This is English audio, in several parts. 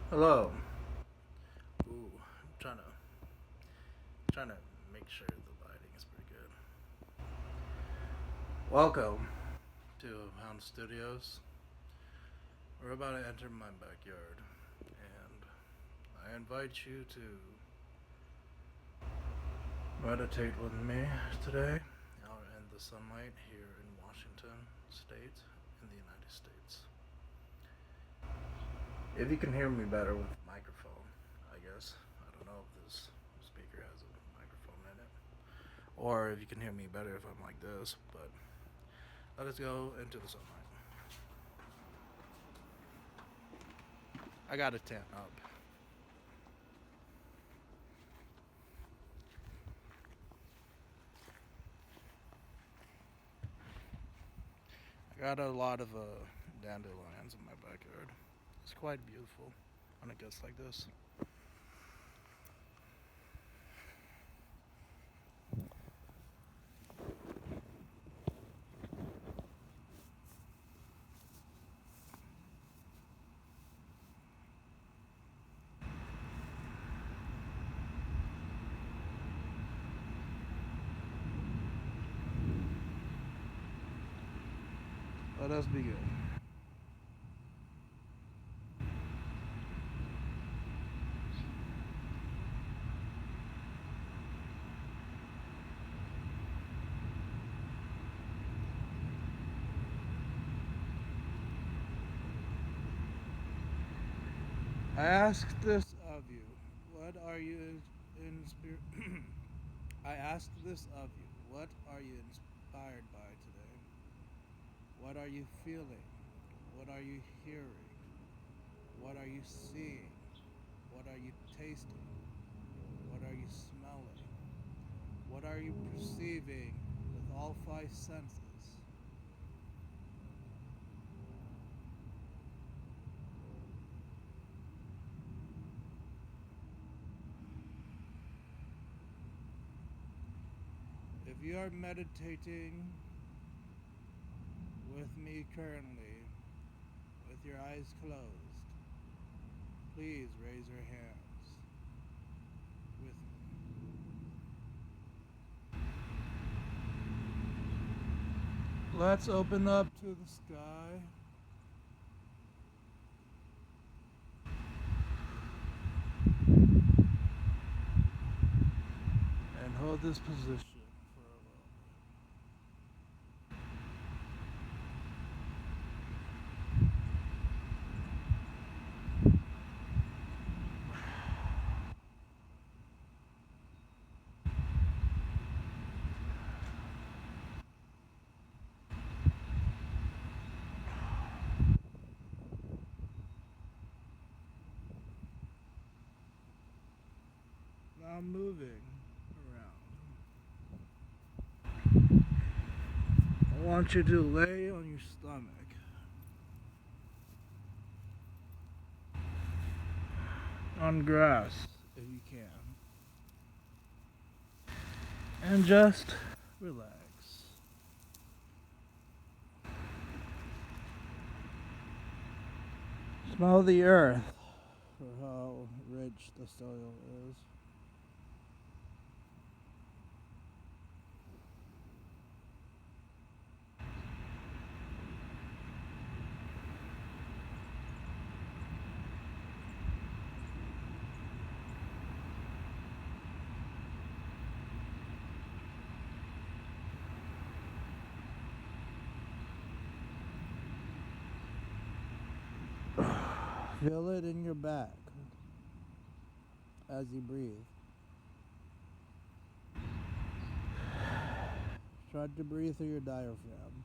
Hello. Ooh, I'm trying to make sure the lighting is pretty good. Welcome to Hound Studios. We're about to enter my backyard, and I invite you to meditate with me today out in the sunlight here in Washington State, in the United States. If you can hear me better with the microphone, I guess. I don't know if this speaker has a microphone in it. Or if you can hear me better if I'm like this, but let us go into the sunlight. I got a tan up. I got a lot of dandelions in my backyard. It's quite beautiful when it gets like this. Let us begin. I ask this of you. What are you in spirit? I ask this of you. What are you inspired by today? What are you feeling? What are you hearing? What are you seeing? What are you tasting? What are you smelling? What are you perceiving with all five senses? If you are meditating with me currently, with your eyes closed, please raise your hands with me. Let's open up to the sky. And hold this position for a moment. Now moving around. I want you to lay on your stomach. On grass, if you can. And just relax. Smell the earth for how rich the soil is. Feel it in your back as you breathe. Try to breathe through your diaphragm.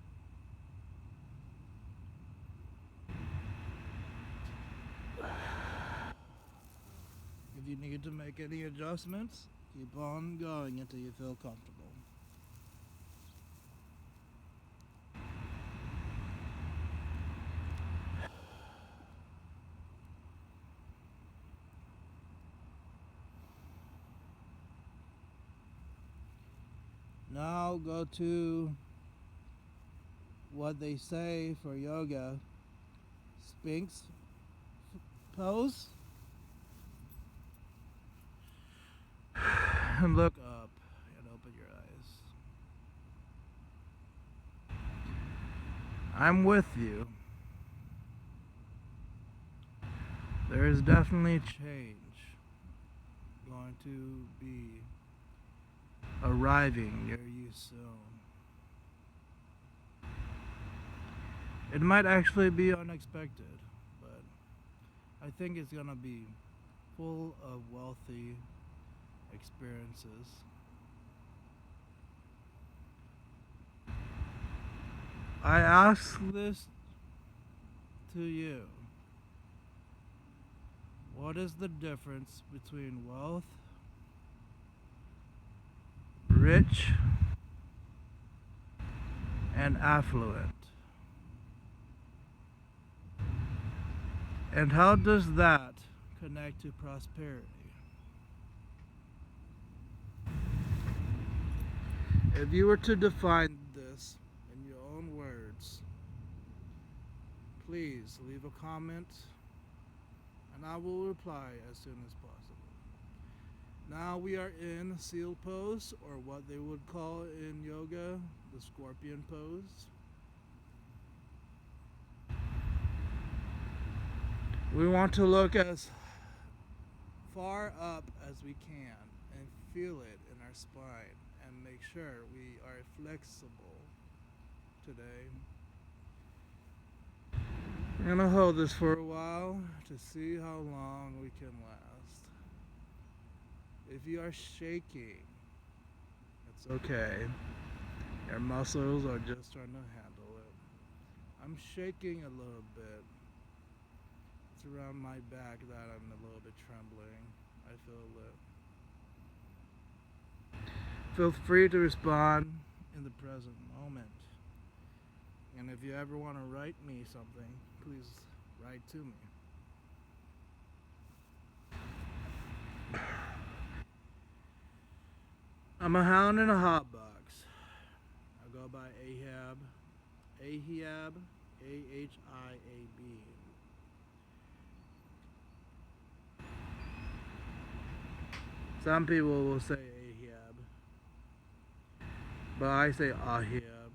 If you need to make any adjustments, keep on going until you feel comfortable. Now go to what they say for yoga, Sphinx pose. and look up and open your eyes. I'm with you. There is definitely change going to be arriving near you soon. It might actually be unexpected, but I think it's gonna be full of wealthy experiences. I ask this to you. What is the difference between wealth, rich, and affluent? And how does that connect to prosperity? If you were to define this in your own words, please leave a comment and I will reply as soon as possible. Now we are in seal pose, or what they would call in yoga the scorpion pose. We want to look as far up as we can and feel it in our spine and make sure we are flexible today. We're gonna hold this for a while to see how long we can last. If you are shaking, it's okay. Your muscles are just trying to handle it. I'm shaking a little bit. It's around my back that I'm a little bit trembling. I feel it. Feel free to respond in the present moment. And if you ever want to write me something, please write to me. I'm a hound in a hot box. I go by AHIAB. AHIAB. AHIAB. Some people will say AHIAB, but I say Ah-Hee-Ab.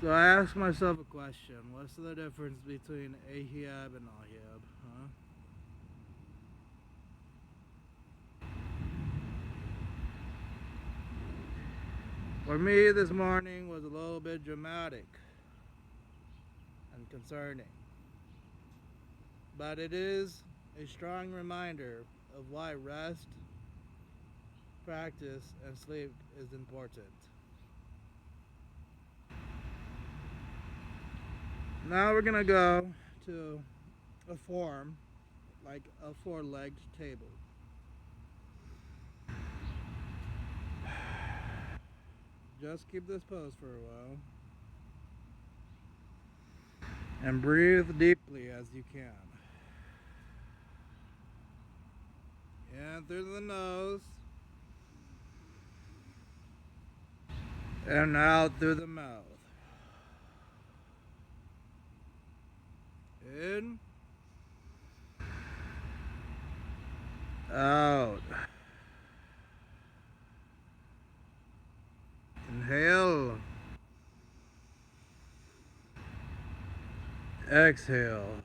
So I ask myself a question. What's the difference between AHIAB and Ah-Hee-Ab, huh? For me, this morning was a little bit dramatic and concerning. But it is a strong reminder of why rest, practice, and sleep is important. Now we're gonna go to a form, like a four-legged table. Just keep this pose for a while. And breathe deeply as you can. In through the nose. And out through the mouth. In. Out. Inhale. Exhale.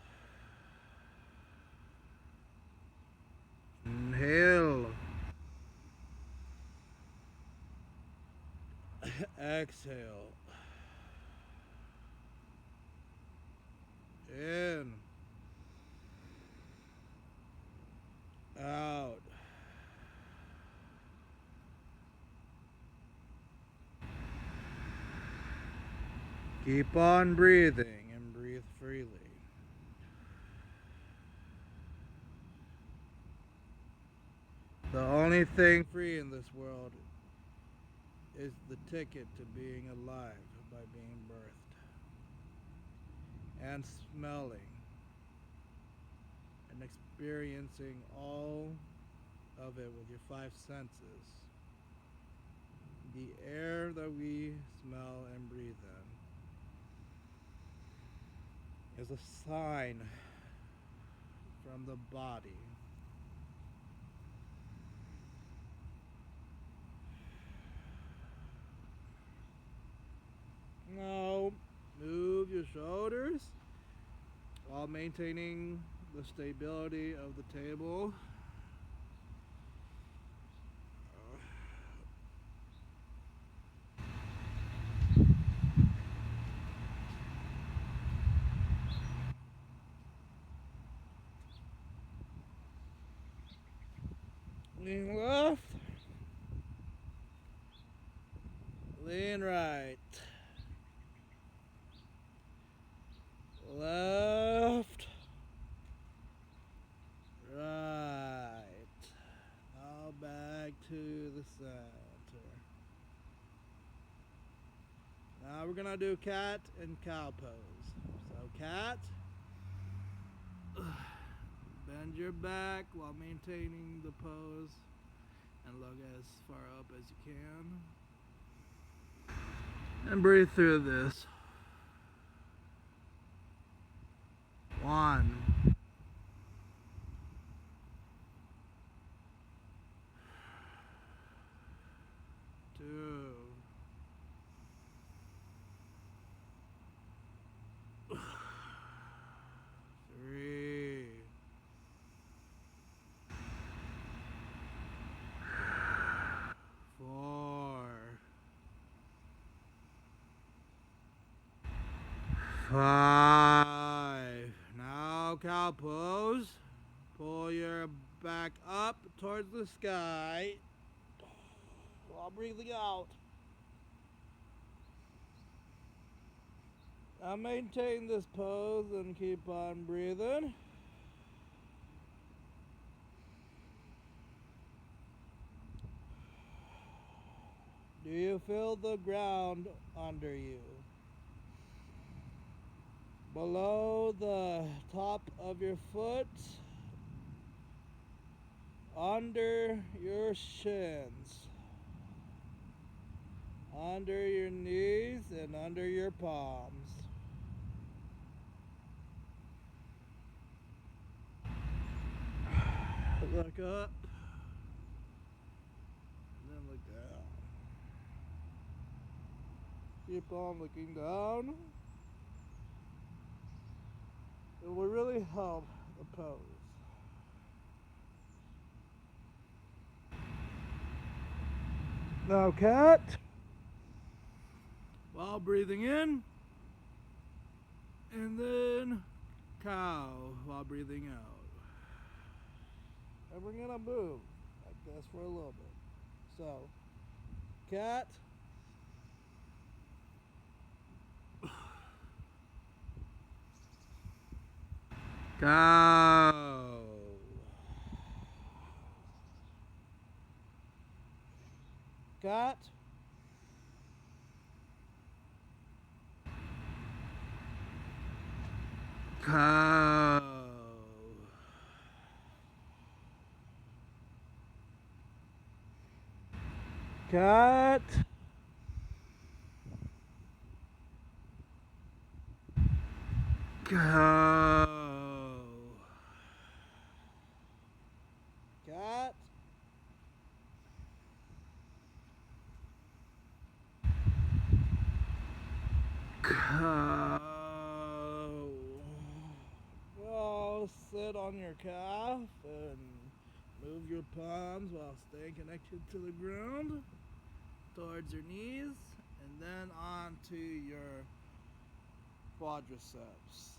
Inhale. Exhale. In. Out. Keep on breathing and breathe freely. The only thing free in this world is the ticket to being alive by being birthed and smelling and experiencing all of it with your five senses. The air that we smell and breathe in is a sign from the body. Now, move your shoulders while maintaining the stability of the table. Lean left, lean right, left, right. Now back to the center. Now we're gonna do cat and cow pose. So cat, bend your back while maintaining the pose and look as far up as you can. And breathe through this. 1, 2, 3, 4, 5. Now cow pose. Pull your back up towards the sky while breathing out. Now maintain this pose and keep on breathing. Do you feel the ground under you? Below the top of your foot, under your shins, under your knees, and under your palms. Look up, and then look down. Keep on looking down. It will really help the pose. Now cat, while breathing in, and then cow while breathing out. And we're gonna move like this for a little bit. So, cat, cow, cat, cow, cat, cow, cat, cow. Well, sit on your calf and move your palms while staying connected to the ground towards your knees, and then on to your quadriceps.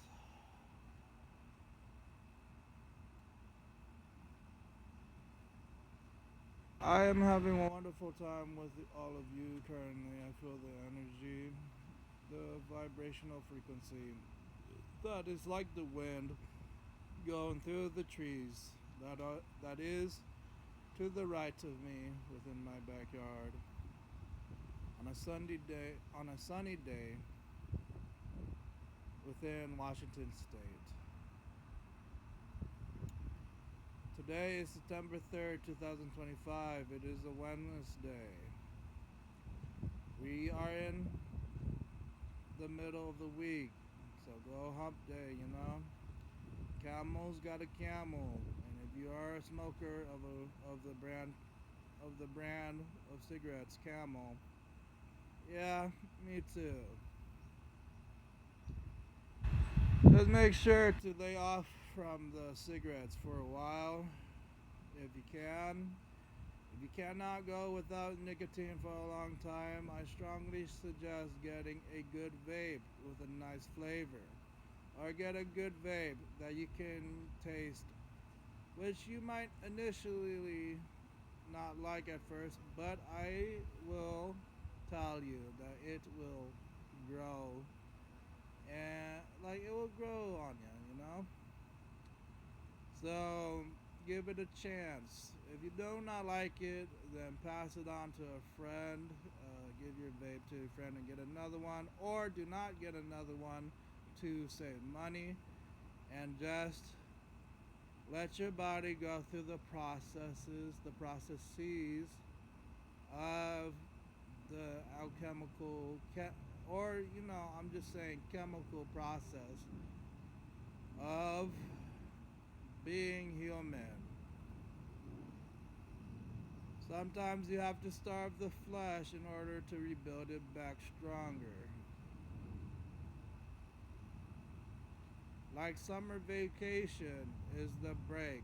I am having a wonderful time with all of you currently. I feel the energy, the vibrational frequency that is like the wind going through the trees that is to the right of me within my backyard on a sunny day within Washington State. Today is September 3rd, 2025. It is a Wednesday. We are in the middle of the week, so go hump day, you know. Camel's got a camel, and if you are a smoker of the brand of cigarettes, Camel, yeah, me too. Just make sure to lay off from the cigarettes for a while, if you can. If you cannot go without nicotine for a long time, I strongly suggest getting a good vape with a nice flavor. Or get a good vape that you can taste, which you might initially not like at first, but I will tell you that it will grow, and like it will grow on you, you know? So give it a chance. If you do not like it, then pass it on to a friend. Give your vape to a friend and get another one, or do not get another one to save money, and just let your body go through the processes of the alchemical, or I'm just saying chemical process of being human. Sometimes you have to starve the flesh in order to rebuild it back stronger. Like summer vacation is the break,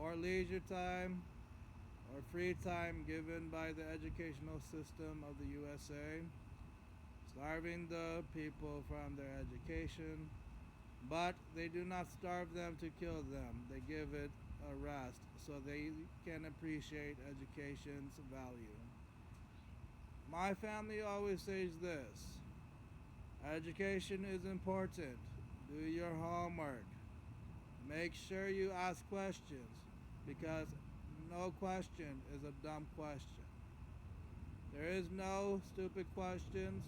or leisure time, or free time given by the educational system of the USA, starving the people from their education, but they do not starve them to kill them. They give it a rest so they can appreciate education's value. My family always says this: education is important. Do your homework. Make sure you ask questions, because no question is a dumb question. There is no stupid questions.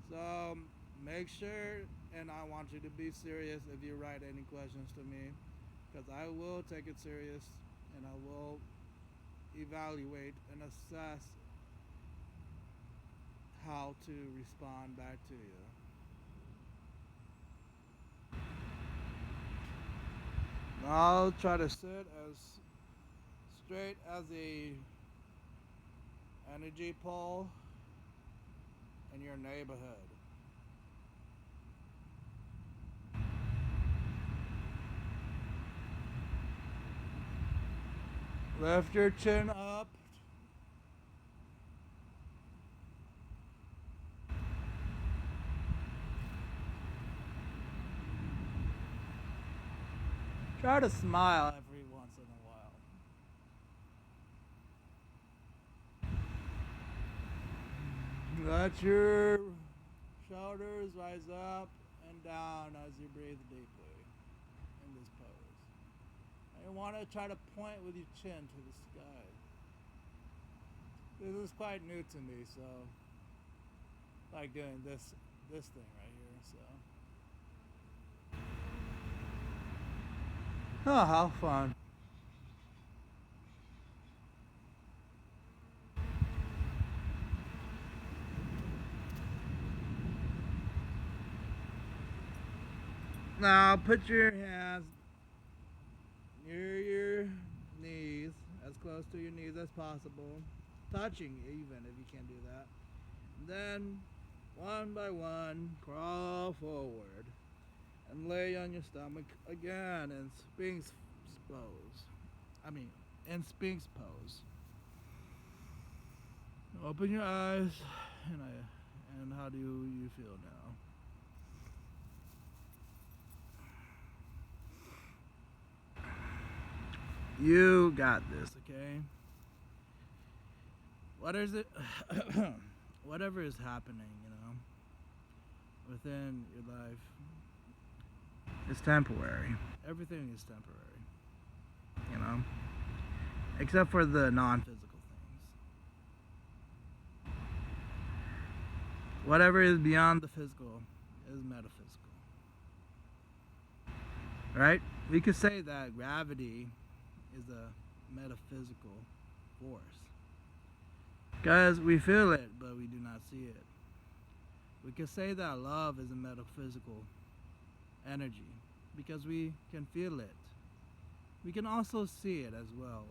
So make sure, and I want you to be serious if you write any questions to me, because I will take it serious and I will evaluate and assess how to respond back to you. I'll try to sit as straight as a energy pole in your neighborhood. Lift your chin up. Try to smile every once in a while. Let your shoulders rise up and down as you breathe deeply in this pose. And you want to try to point with your chin to the sky. This is quite new to me, so I like doing this thing right here. So, oh, how fun! Now put your hands near your knees, as close to your knees as possible, touching even if you can't do that. And then, one by one, crawl forward and lay on your stomach again in Sphinx pose. In Sphinx pose. Open your eyes, and how do you feel now? You got this, okay? What is it? Whatever is happening, within your life is temporary. Everything is temporary, you know? Except for the non-physical things. Whatever is beyond the physical is metaphysical. Right? We could say that gravity is a metaphysical force. Because we feel it, but we do not see it. We could say that love is a metaphysical energy. because we can feel it. We can also see it as well.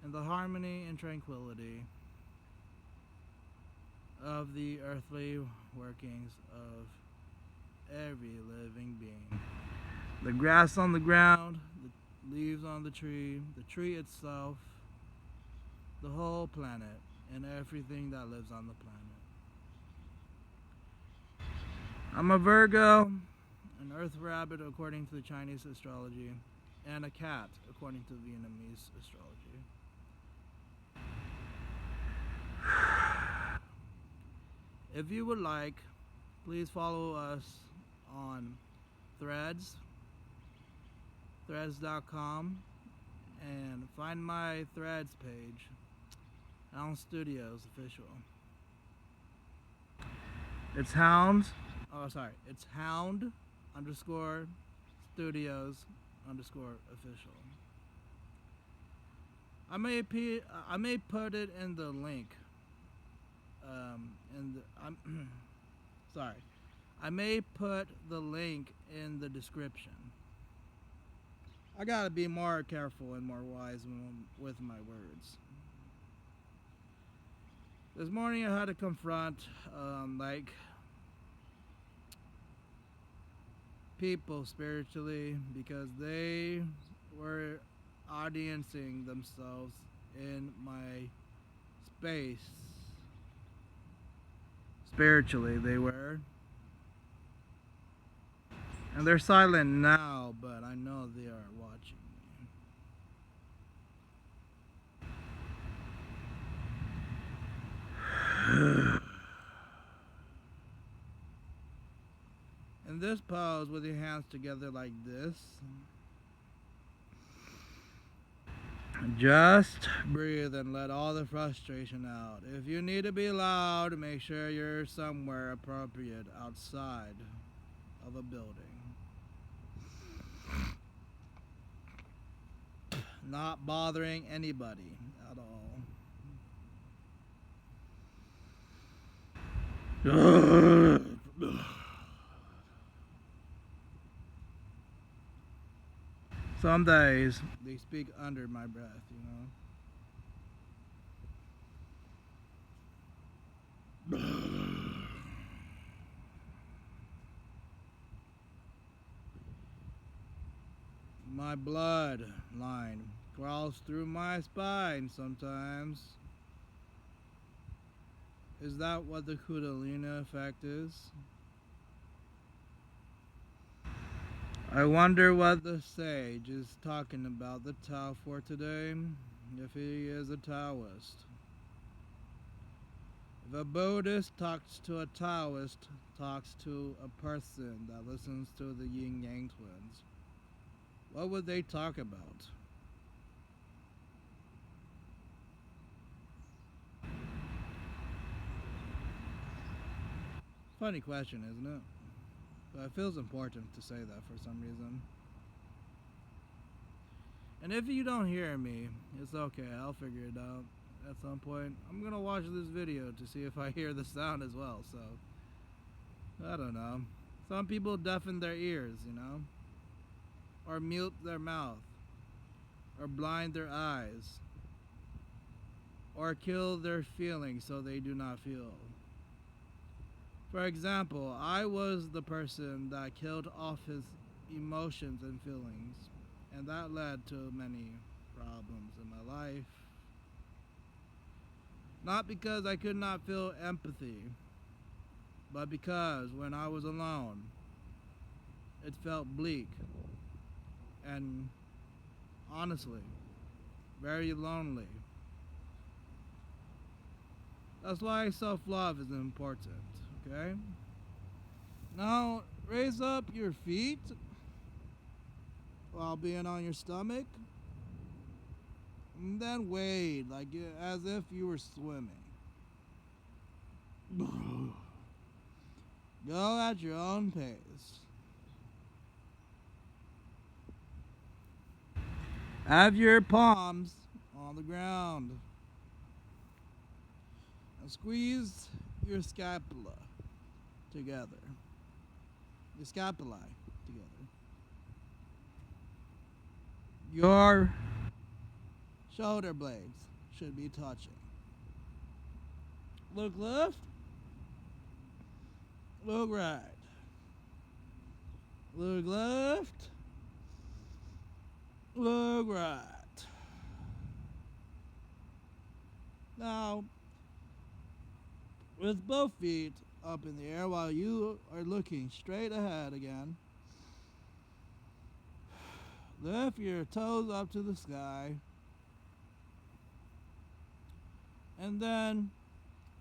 And the harmony and tranquility of the earthly workings of every living being. The grass on the ground, the leaves on the tree itself, the whole planet, and everything that lives on the planet. I'm a Virgo, an earth rabbit according to the Chinese astrology, and a cat according to Vietnamese astrology. If you would like, please follow us on Threads, threads.com, and find my Threads page, Hound Studios Official. It's Hound _ Studios _ Official. I may put it in the link. I may put the link in the description. I gotta be more careful and more wise with my words. This morning I had to confront people spiritually because they were audiencing themselves in my space. Spiritually they were. And they're silent now, but I know they are watching me. In this pose, with your hands together like this, just breathe and let all the frustration out. If you need to be loud, make sure you're somewhere appropriate outside of a building. Not bothering anybody at all. Some days they speak under my breath, My blood line crawls through my spine sometimes. Is that what the Kundalini effect is? I wonder what the sage is talking about the Tao for today, if he is a Taoist. If a Buddhist talks to a Taoist, talks to a person that listens to the Yin Yang twins, what would they talk about? Funny question, isn't it? But it feels important to say that for some reason. And if you don't hear me, it's okay, I'll figure it out at some point. I'm gonna watch this video to see if I hear the sound as well, so I don't know. Some people deafen their ears, or mute their mouth, or blind their eyes, or kill their feelings so they do not feel. For example, I was the person that killed off his emotions and feelings, and that led to many problems in my life. Not because I could not feel empathy, but because when I was alone, it felt bleak and honestly very lonely. That's why self-love is important, okay? Now raise up your feet while being on your stomach, and then wade as if you were swimming. Go at your own pace. Have your palms on the ground. And squeeze your scapula together. Your scapulae. together. Your shoulder blades should be touching. Look left, look right. Look left, look right. Now, with both feet up in the air while you are looking straight ahead again, lift your toes up to the sky, and then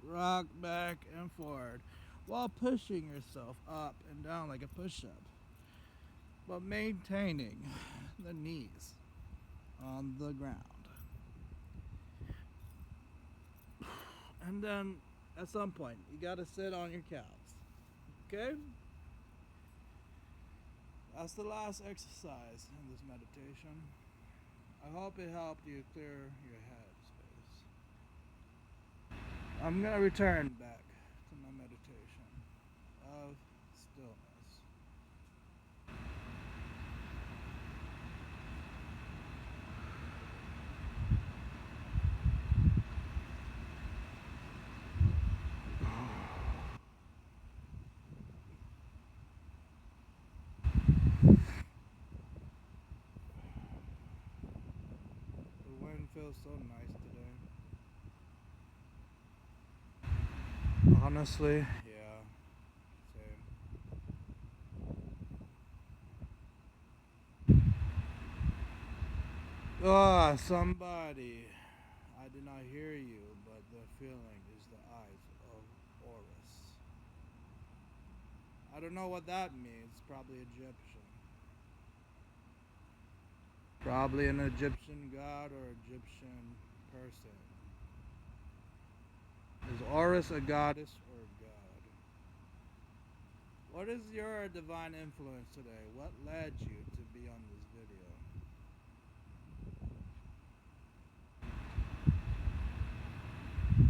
rock back and forward while pushing yourself up and down like a push-up, but maintaining the knees on the ground. And then at some point you gotta sit on your calves. Okay? That's the last exercise in this meditation. I hope it helped you clear your head space. I'm gonna return back to my meditation of stillness. The wind feels so nice today. Honestly, yeah, same. Ah, somebody. I did not hear you, but the feeling is the eyes of Horus. I don't know what that means. Probably Egyptian. Probably an Egyptian god or Egyptian person. Is Horus a goddess or a god? What is your divine influence today? What led you to be on this video?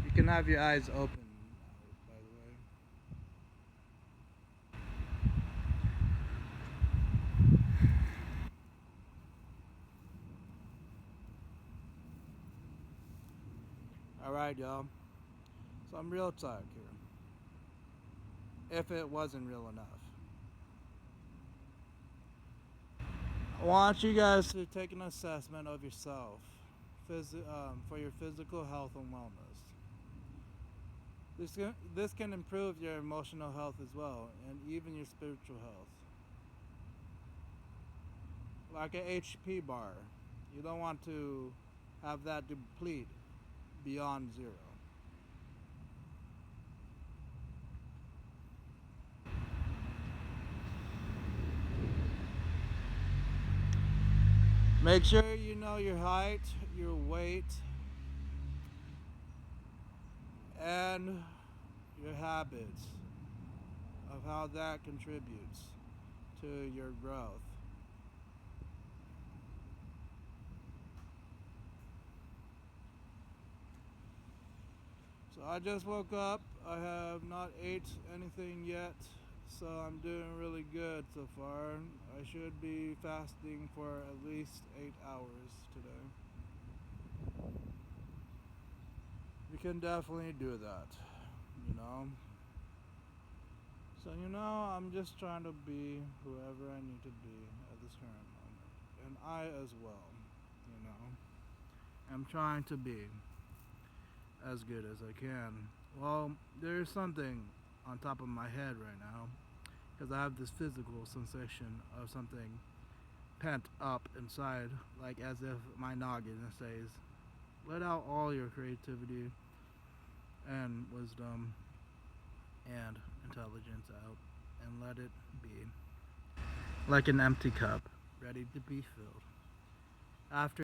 You can have your eyes open now, by the way. Alright, y'all. Some real talk here. If it wasn't real enough. I want you guys to take an assessment of yourself for your physical health and wellness. This can improve your emotional health as well, and even your spiritual health. Like an HP bar, you don't want to have that deplete beyond zero. Make sure you know your height, your weight, and your habits of how that contributes to your growth. So I just woke up. I have not ate anything yet, so I'm doing really good so far. I should be fasting for at least 8 hours today. You can definitely do that, you know. So, I'm just trying to be whoever I need to be at this current moment. And I as well, I'm trying to be as good as I can. Well, there's something on top of my head right now because I have this physical sensation of something pent up inside, like as if my noggin says, let out all your creativity and wisdom and intelligence out and let it be like an empty cup ready to be filled. After